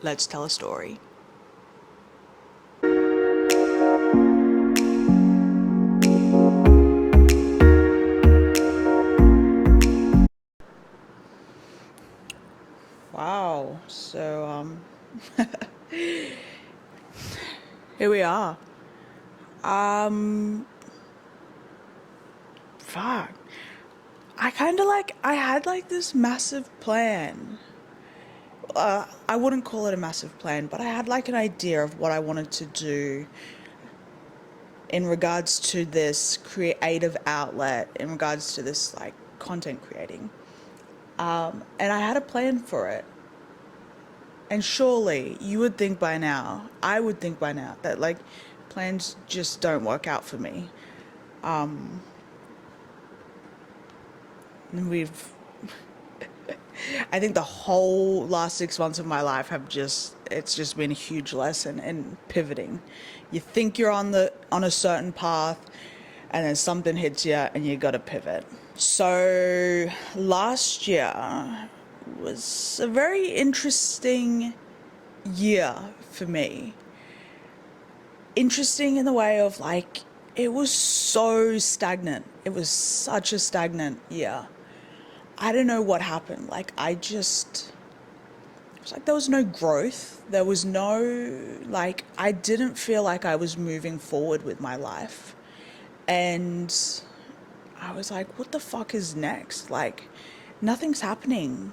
Let's tell a story. Wow. Here we are. Um, Fuck. I had like this massive plan. I wouldn't call it a massive plan, but I had like an idea of what I wanted to do in regards to this creative outlet, in regards to this like content creating. And I had a plan for it. And surely you would think by now, I would think by now, that like plans just don't work out for me. And I think the whole last 6 months of my life it's just been a huge lesson in pivoting. You think you're on a certain path, and then something hits you and you got to pivot. So last year was a very interesting year for me. Interesting in the way of like, it was so stagnant. It was such a stagnant year. I don't know what happened. It was like there was no growth. There was no, I didn't feel like I was moving forward with my life. And I was like, what the fuck is next? Like, nothing's happening.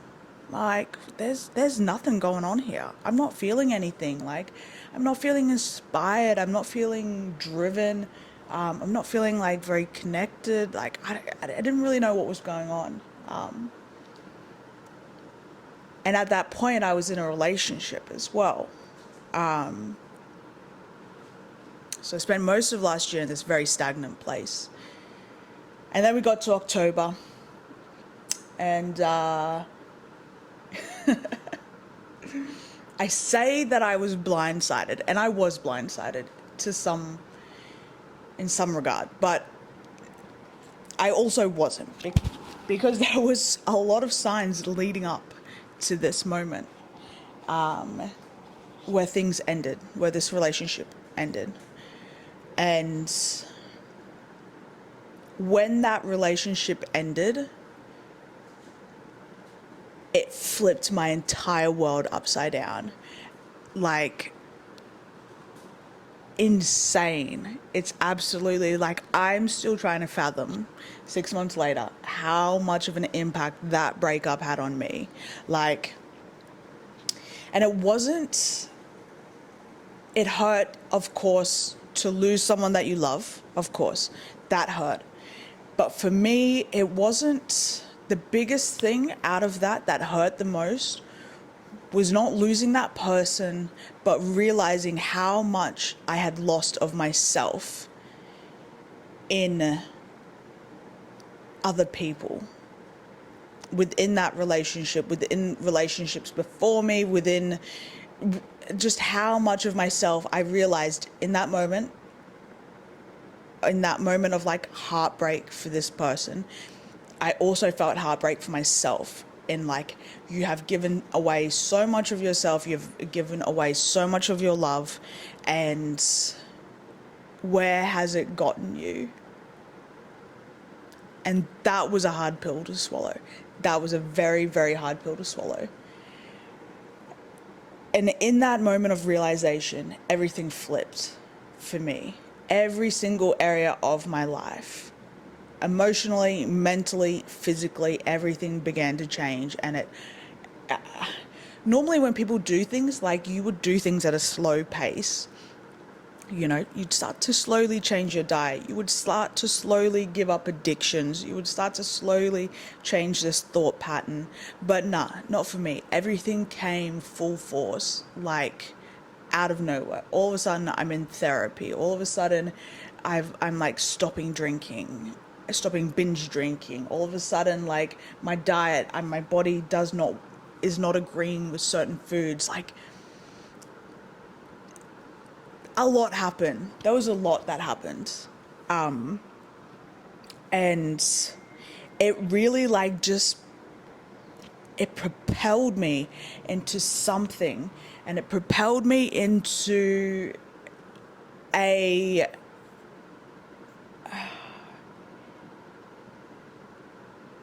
Like, there's nothing going on here. I'm not feeling anything. Like, I'm not feeling inspired. I'm not feeling driven. I'm not feeling like very connected. Like, I didn't really know what was going on. And at that point, I was in a relationship as well. So I spent most of last year in this very stagnant place. And then we got to October, and I say that I was blindsided, and I was blindsided in some regard, but I also wasn't, because there was a lot of signs leading up to this moment, where things ended, where this relationship ended. And when that relationship ended, it flipped my entire world upside down. Like, insane. It's absolutely like, I'm still trying to fathom 6 months later how much of an impact that breakup had on me. Like, and it hurt, of course, to lose someone that you love. Of course, that hurt. But for me, it wasn't the biggest thing out of that hurt the most was not losing that person, but realizing how much I had lost of myself in other people, within that relationship, within relationships before me, within just how much of myself I realized in that moment of like heartbreak for this person. I also felt heartbreak for myself, in like, you have given away so much of yourself, you've given away so much of your love, and where has it gotten you? And that was a hard pill to swallow. That was a very, very hard pill to swallow. And in that moment of realization, everything flipped for me. Every single area of my life, emotionally, mentally, physically, everything began to change. And normally when people do things, like, you would do things at a slow pace. You'd start to slowly change your diet. You would start to slowly give up addictions. You would start to slowly change this thought pattern. But nah, not for me. Everything came full force, like, out of nowhere. All of a sudden, I'm in therapy. All of a sudden, I'm like stopping drinking, stopping binge drinking. All of a sudden, like, my diet and my body is not agreeing with certain foods. Like, a lot happened. There was a lot that happened. And it really, like, just, it propelled me into something And it propelled me a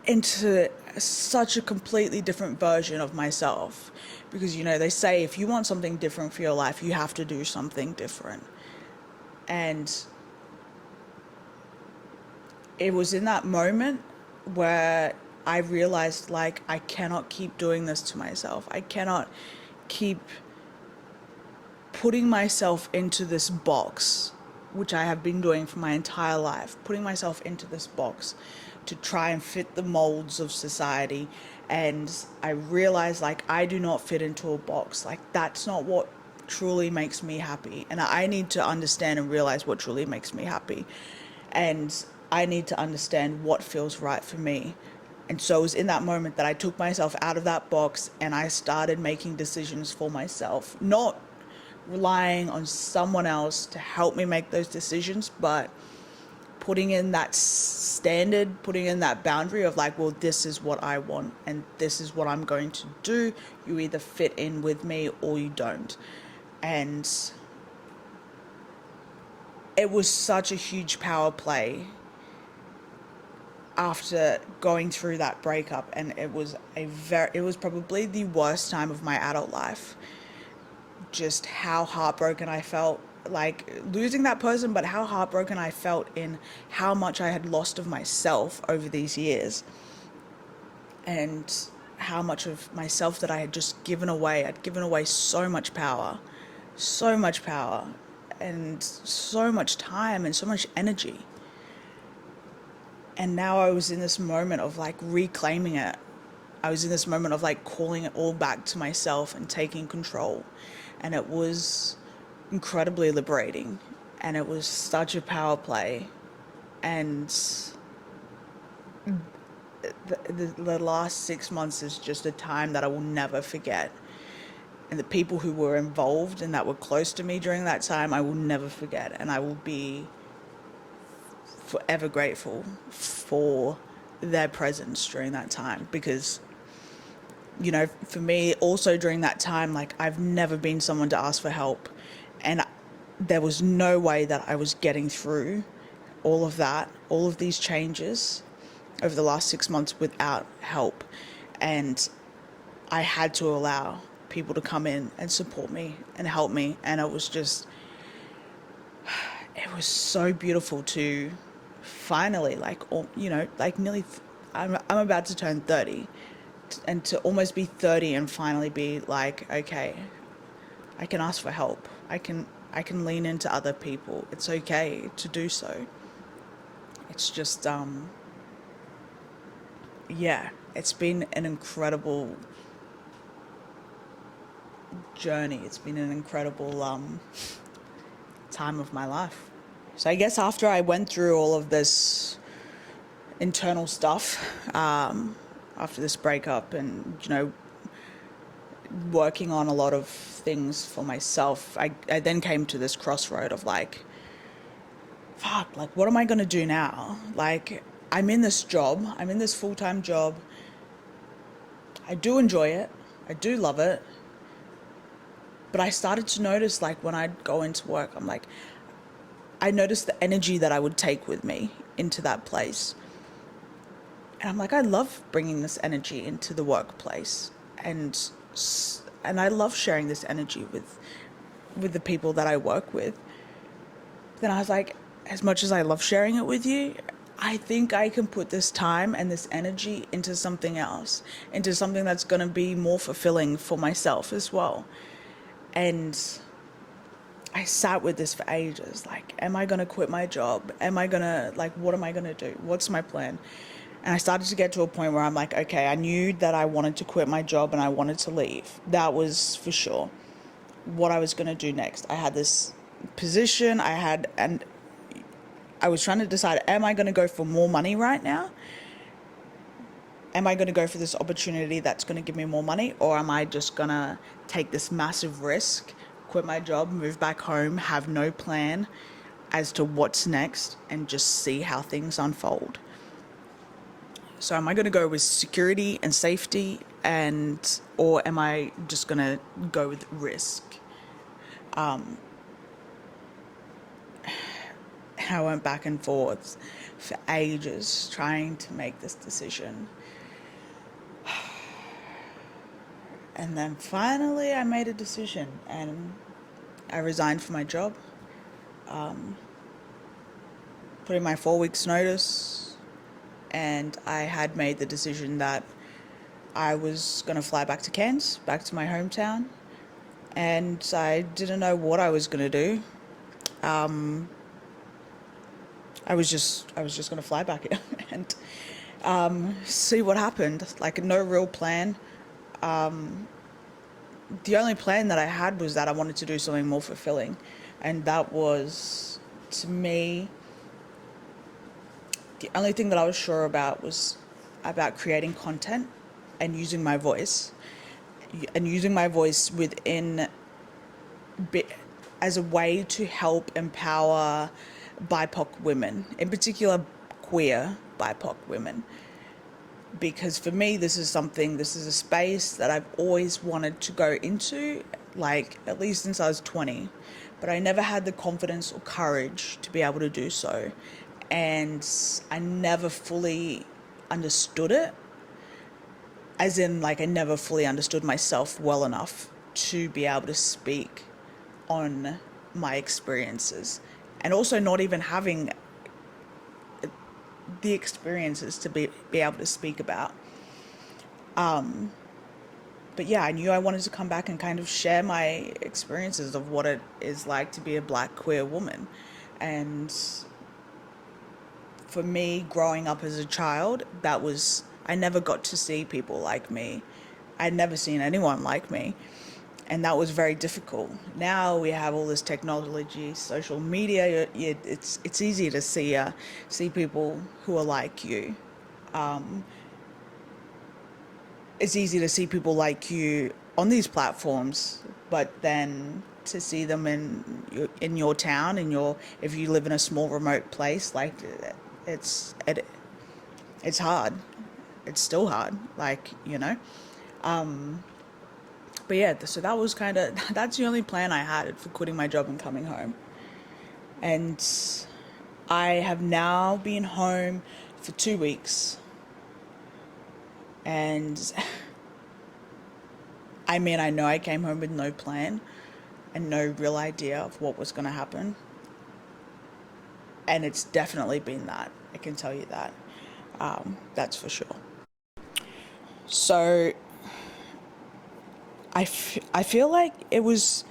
into such a completely different version of myself. Because, you know, they say if you want something different for your life, you have to do something different. And it was in that moment where I realized, like, I cannot keep doing this to myself. I cannot keep putting myself into this box, which I have been doing for my entire life, putting myself into this box to try and fit the molds of society. And I realized, like, I do not fit into a box. Like, that's not what truly makes me happy. And I need to understand and realize what truly makes me happy. And I need to understand what feels right for me. And so it was in that moment that I took myself out of that box and I started making decisions for myself, not relying on someone else to help me make those decisions, but putting in that standard, putting in that boundary of like, well, this is what I want and this is what I'm going to do. You either fit in with me or you don't. And it was such a huge power play after going through that breakup, and it was probably the worst time of my adult life. Just how heartbroken I felt, like losing that person, but how heartbroken I felt in how much I had lost of myself over these years, and how much of myself that I had just given away. I'd given away so much power, and so much time and so much energy. And now I was in this moment of like reclaiming it. I was in this moment of like calling it all back to myself and taking control. And it was incredibly liberating. And it was such a power play. And the last 6 months is just a time that I will never forget. And the people who were involved and that were close to me during that time, I will never forget. And I will be forever grateful for their presence during that time, because, you know, for me also during that time, like, I've never been someone to ask for help, and there was no way that I was getting through all of these changes over the last 6 months without help. And I had to allow people to come in and support me and help me, and it was so beautiful to finally, like, you know, like nearly, I'm about to turn 30, and to almost be 30 and finally be like, okay, I can ask for help. I can lean into other people. It's okay to do so. It's just, yeah, it's been an incredible journey. It's been an incredible time of my life. So I guess after I went through all of this internal stuff, after this breakup, and, you know, working on a lot of things for myself, I then came to this crossroad of like, fuck, like, what am I going to do now? Like, I'm in this full-time job. I do enjoy it. I do love it. But I started to notice, like, when I'd go into work, I'm like, I noticed the energy that I would take with me into that place. And I'm like, I love bringing this energy into the workplace. And I love sharing this energy with the people that I work with. Then I was like, as much as I love sharing it with you, I think I can put this time and this energy into something else, into something that's going to be more fulfilling for myself as well. And I sat with this for ages. Like, am I going to quit my job? Am I going to, like, what am I going to do? What's my plan? And I started to get to a point where I'm like, okay, I knew that I wanted to quit my job and I wanted to leave. That was for sure. What I was going to do next. I had this position, and I was trying to decide, am I going to go for more money right now? Am I going to go for this opportunity that's going to give me more money? Or am I just going to take this massive risk, quit my job, move back home, have no plan as to what's next, and just see how things unfold? So am I going to go with security and safety, or am I just going to go with risk? I went back and forth for ages trying to make this decision. And then finally I made a decision and I resigned from my job, put in my 4 weeks notice, and I had made the decision that I was going to fly back to Cairns, back to my hometown, and I didn't know what I was going to do. I was just going to fly back here and see what happened. Like, no real plan. The only plan that I had was that I wanted to do something more fulfilling, and that was, to me, the only thing that I was sure about was about creating content and using my voice, within as a way to help empower BIPOC women, in particular queer BIPOC women. Because for me, this is a space that I've always wanted to go into, like at least since I was 20, but I never had the confidence or courage to be able to do so. And I never fully understood it, as in, like, I never fully understood myself well enough to be able to speak on my experiences, and also not even having the experiences to be able to speak about. But yeah, I knew I wanted to come back and kind of share my experiences of what it is like to be a Black queer woman. And for me, growing up as a child, I never got to see people like me. I'd never seen anyone like me. And that was very difficult. Now we have all this technology, social media. It's easy to see people who are like you. It's easy to see people like you on these platforms, but then to see them in your town, if you live in a small remote place, like, it's hard. It's still hard, like, you know. But yeah, so that was that's the only plan I had for quitting my job and coming home. And I have now been home for 2 weeks. And I mean, I know I came home with no plan and no real idea of what was going to happen. And it's definitely been that. I can tell you that. That's for sure. So I feel like it was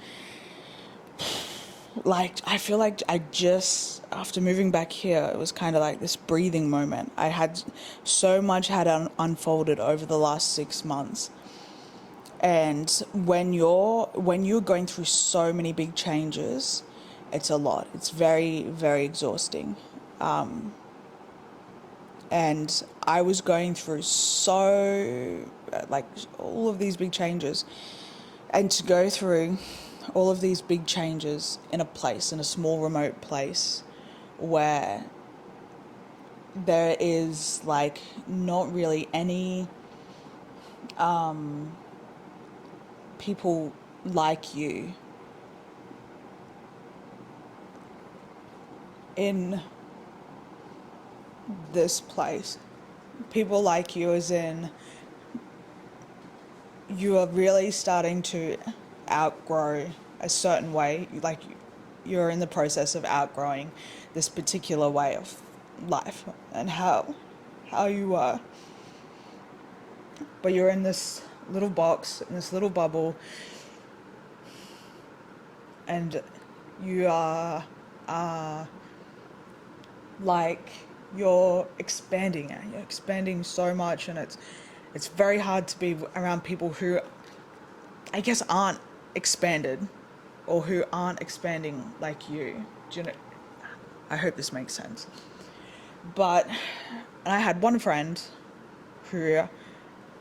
like, I feel like I just, after moving back here, it was kind of like this breathing moment. I had so much had unfolded over the last 6 months. And when you're going through so many big changes, it's a lot. It's very, very exhausting. And I was going through all of these big changes, and to go through all of these big changes in a small remote place where there is, like, not really any people like you in this place. People like you as in, you are really starting to outgrow a certain way, like you're in the process of outgrowing this particular way of life and how you are. But you're in this little box, in this little bubble, and you are like, you're expanding it. You're expanding so much, and it's very hard to be around people who, I guess, aren't expanded, or who aren't expanding like you. Do you know? I hope this makes sense. But I had one friend who,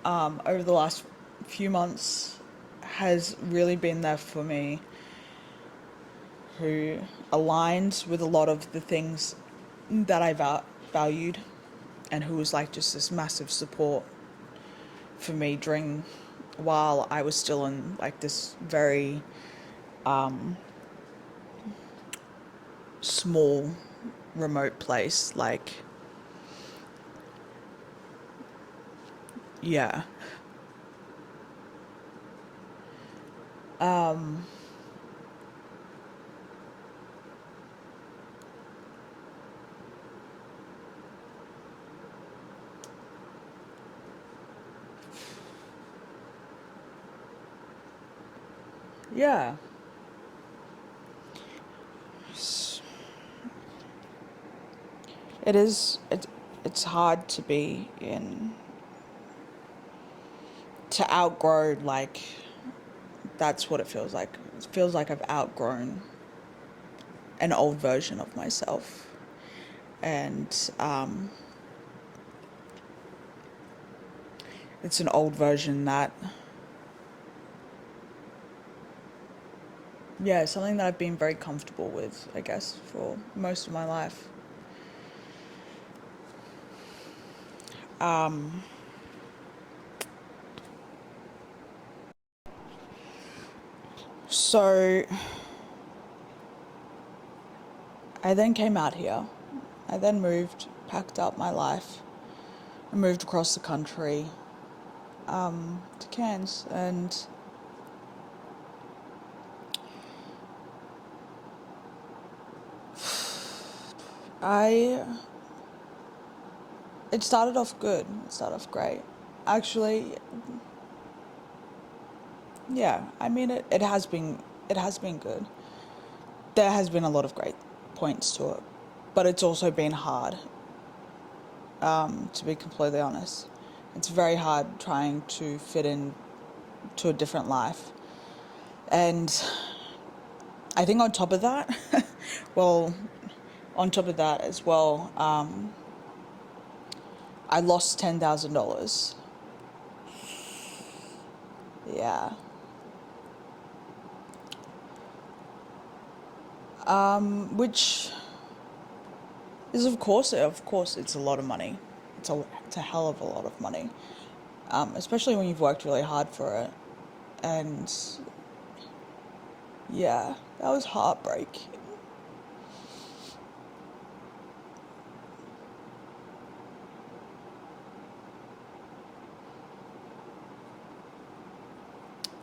over the last few months, has really been there for me, who aligns with a lot of the things that I valued, and who was like just this massive support for me during while I was still in like this very small remote place. Like, yeah. Yeah. It is it's hard to be in to outgrow, like, that's what it feels like. It feels like I've outgrown an old version of myself. And it's an old version that, yeah, something that I've been very comfortable with, I guess, for most of my life. So I then came out here. I then moved, packed up my life, and moved across the country to Cairns. And I, it started off good. It started off great. Actually, yeah, I mean, it has been good. There has been a lot of great points to it, but it's also been hard, to be completely honest. It's very hard trying to fit in to a different life. And I think on top of that, well, on top of that as well, I lost $10,000. Yeah. Which is, of course, it's a lot of money. It's a hell of a lot of money, especially when you've worked really hard for it. And yeah, that was heartbreak.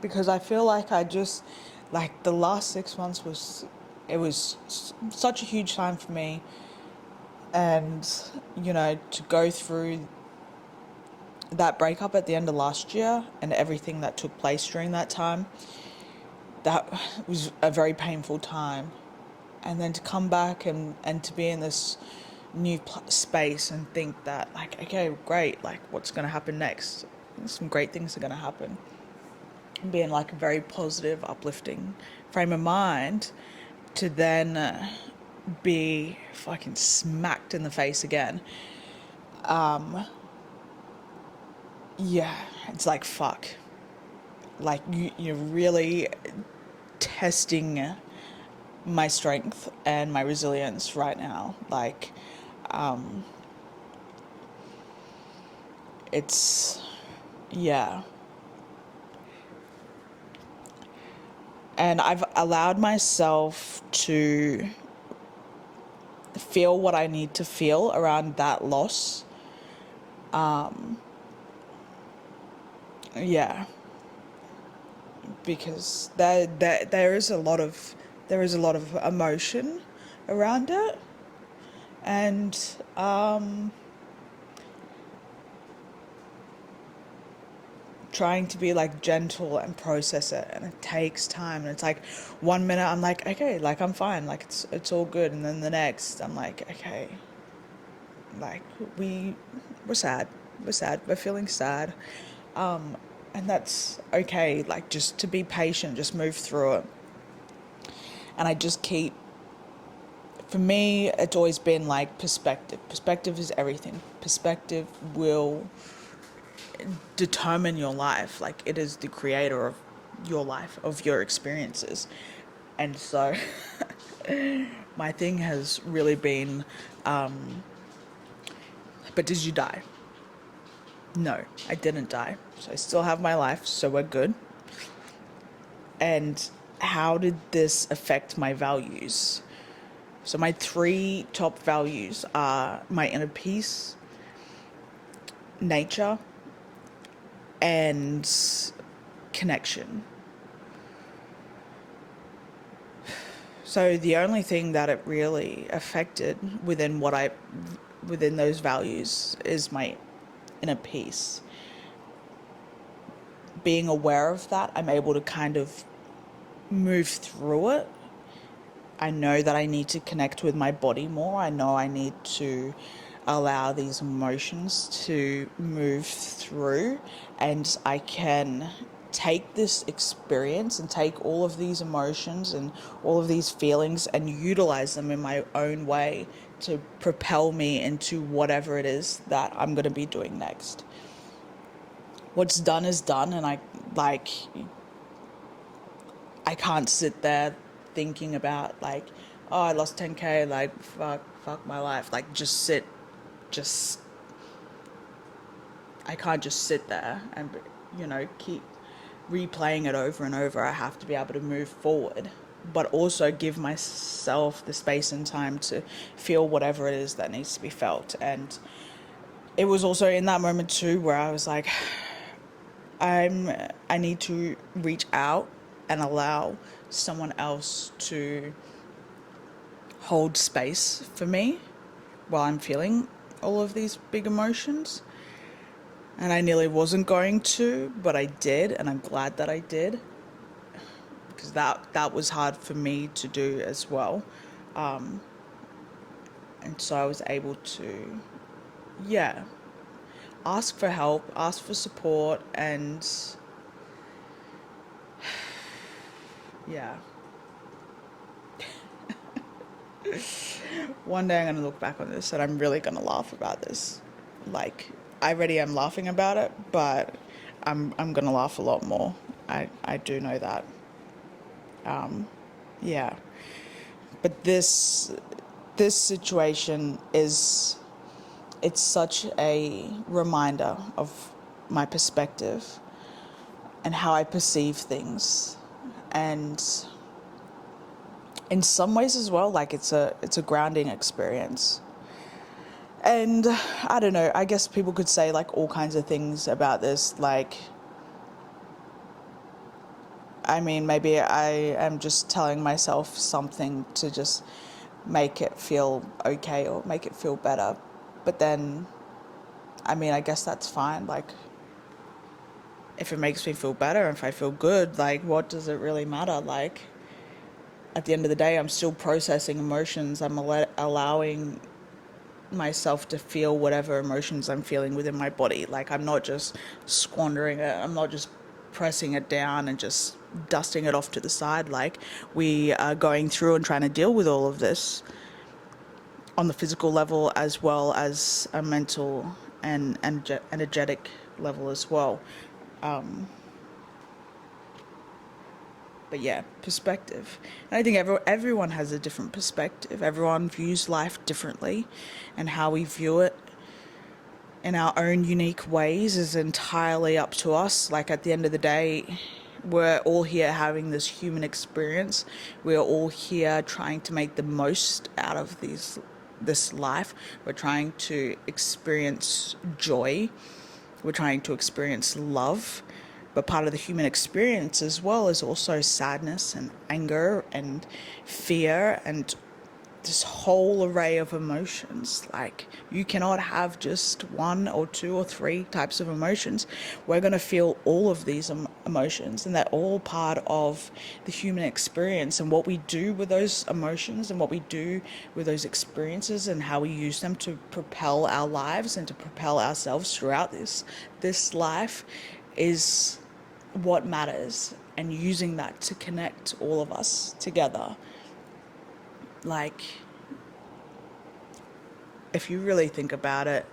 Because I feel like like the last 6 months it was such a huge time for me. And, to go through that breakup at the end of last year and everything that took place during that time, that was a very painful time. And then to come back and to be in this new space and think that, like, okay, great, like, what's going to happen next? Some great things are going to happen. And be in like a very positive, uplifting frame of mind, to then be fucking smacked in the face again. Yeah, it's like, fuck. Like, you're really testing my strength and my resilience right now. Like, it's, yeah. And I've allowed myself to feel what I need to feel around that loss. Yeah, because there is a lot of emotion around it. And trying to be like gentle and process it, and it takes time. And it's like, 1 minute I'm like, okay, like, I'm fine, like, it's all good. And then the next I'm like, okay, like, we're feeling sad. And that's okay. Like, just to be patient, just move through it. And I just keep, for me, it's always been like perspective is everything. Perspective will determine your life. Like, it is the creator of your life, of your experiences. And so my thing has really been But did you die? No, I didn't die. So I still have my life, so we're good. And how did this affect my values? So my three top values are my inner peace, nature, and connection. So the only thing that it really affected within those values is my inner peace. Being aware of that, I'm able to kind of move through it. I know that I need to connect with my body more. I know I need to allow these emotions to move through, and I can take this experience and take all of these emotions and all of these feelings and utilize them in my own way to propel me into whatever it is that I'm going to be doing next. What's done is done, and I can't sit there thinking about like, oh, I lost 10K, like fuck my life. Like just I can't just sit there and keep replaying it over and over. I have to be able to move forward, but also give myself the space and time to feel whatever it is that needs to be felt. And it was also in that moment too where I was like, I need to reach out and allow someone else to hold space for me while I'm feeling all of these big emotions. And I nearly wasn't going to, but I did, and I'm glad that I did, because that was hard for me to do as well. And so I was able to, yeah, ask for help, ask for support, and yeah. One day I'm going to look back on this and I'm really going to laugh about this. Like, I already am laughing about it, but I'm going to laugh a lot more. I do know that. Yeah. But this situation it's such a reminder of my perspective and how I perceive things. And in some ways as well, like it's a grounding experience. And I don't know, I guess people could say like all kinds of things about this. Like, I mean, maybe I am just telling myself something to just make it feel okay or make it feel better. But then, I mean, I guess that's fine. Like, if it makes me feel better, if I feel good, like, what does it really matter? Like, at the end of the day, I'm still processing emotions. I'm allowing myself to feel whatever emotions I'm feeling within my body. Like, I'm not just squandering it. I'm not just pressing it down and just dusting it off to the side. Like, we are going through and trying to deal with all of this on the physical level as well as a mental and energetic level as well. But yeah, perspective. And I think everyone has a different perspective. Everyone views life differently, and how we view it in our own unique ways is entirely up to us. Like, at the end of the day, we're all here having this human experience. We're all here trying to make the most out of this life. We're trying to experience joy. We're trying to experience love. But part of the human experience as well is also sadness and anger and fear and this whole array of emotions. Like, you cannot have just one or two or three types of emotions. We're going to feel all of these emotions, and they're all part of the human experience. And what we do with those emotions and what we do with those experiences and how we use them to propel our lives and to propel ourselves throughout this life is what matters, and using that to connect all of us together. Like, if you really think about it,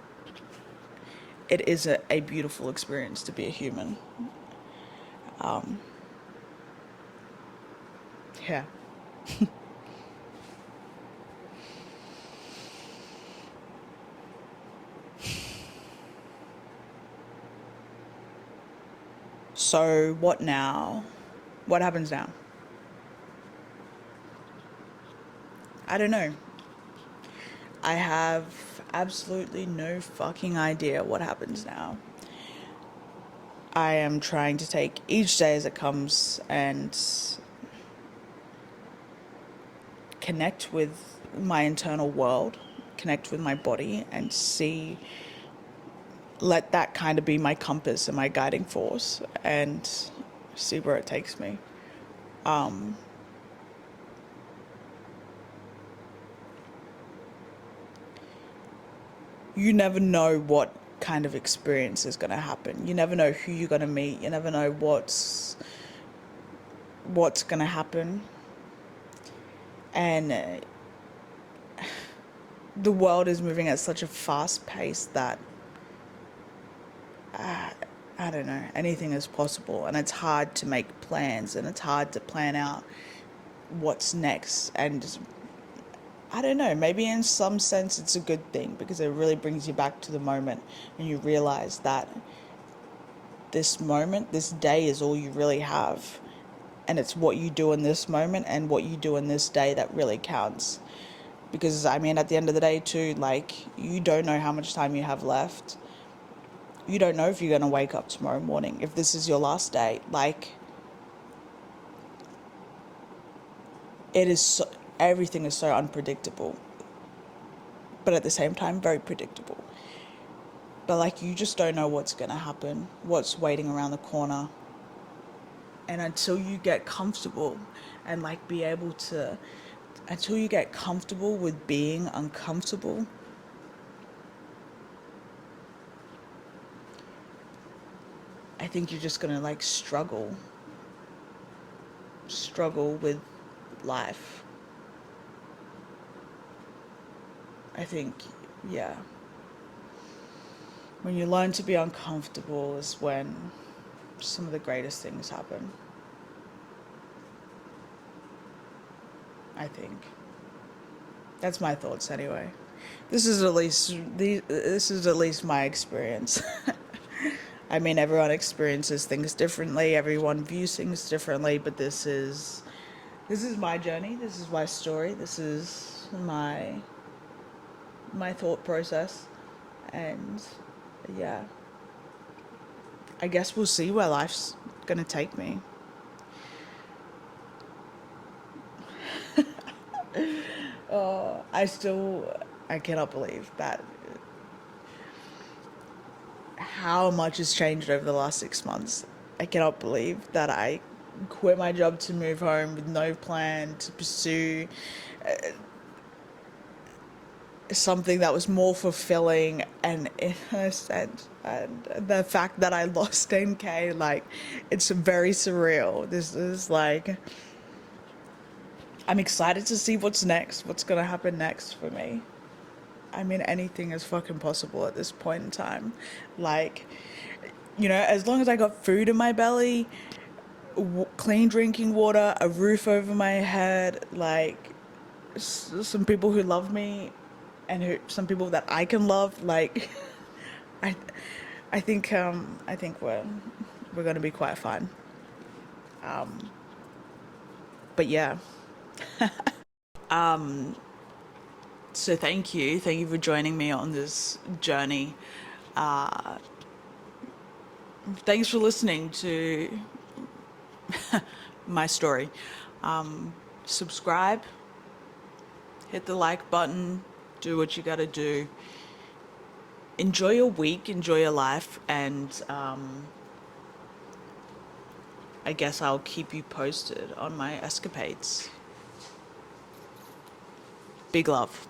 it is a beautiful experience to be a human. Yeah. So what now? What happens now? I don't know. I have absolutely no fucking idea what happens now. I am trying to take each day as it comes and connect with my internal world, connect with my body, and let that kind of be my compass and my guiding force, and see where it takes me. You never know what kind of experience is going to happen. You never know who you're going to meet. You never know what's going to happen. And the world is moving at such a fast pace that I don't know, anything is possible, and it's hard to make plans, and it's hard to plan out what's next. And I don't know, maybe in some sense it's a good thing, because it really brings you back to the moment, and you realize that this moment, this day, is all you really have, and it's what you do in this moment and what you do in this day that really counts. Because I mean, at the end of the day too, like, you don't know how much time you have left. You don't know if you're going to wake up tomorrow morning, if this is your last day. Like, it is so, everything is so unpredictable, but at the same time very predictable. But like, you just don't know what's going to happen, what's waiting around the corner. And until you get comfortable and like be able to, until you get comfortable with being uncomfortable, I think you're just going to like struggle with life. I think, yeah. When you learn to be uncomfortable is when some of the greatest things happen. I think. That's my thoughts anyway. This is at least my experience. I mean, everyone experiences things differently, everyone views things differently, but this is my journey, this is my story, this is my thought process. And yeah, I guess we'll see where life's gonna take me. I cannot believe that how much has changed over the last 6 months. I cannot believe that I quit my job to move home with no plan to pursue something that was more fulfilling and innocent. And the fact that I lost 10K, like, it's very surreal. This is like, I'm excited to see what's next, what's gonna happen next for me. I mean, anything is fucking possible at this point in time. Like, you know, as long as I got food in my belly, clean drinking water, a roof over my head, like, some people who love me, and some people that I can love, like, I, I think we're gonna be quite fine. But yeah. So thank you for joining me on this journey. Thanks for listening to my story. Subscribe, hit the like button, do what you gotta do. Enjoy your week, enjoy your life, and I guess I'll keep you posted on my escapades. Big love.